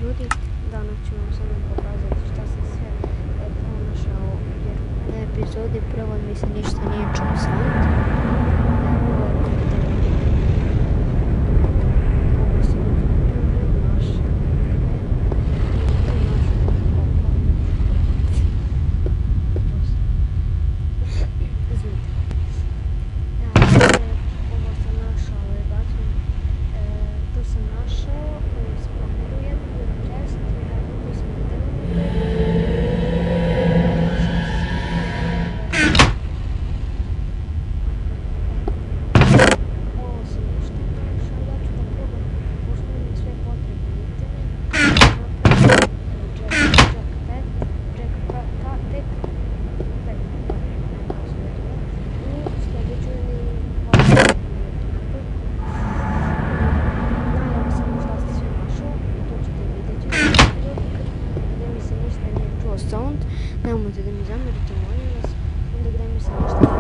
Ljudi, danas ću vam samo pokazati šta sam sve pronašao, jer na epizodi prvoj mi se ništa nije čuo sound. Ovo sam napravio naš. Ovo sam našao, tu sam našao spomenu jednu test, tu sam ovo sam ništa našao, ja ću da probam, pošto imam sve potrebne iteme, i sljedeću ili najava sam šta sam sve našao i to ćete vidjeti u epizodi gdje mi se ništa nije čuo sound, nemojte da mi zamjerite, molim vas, onda gdje mi se ništa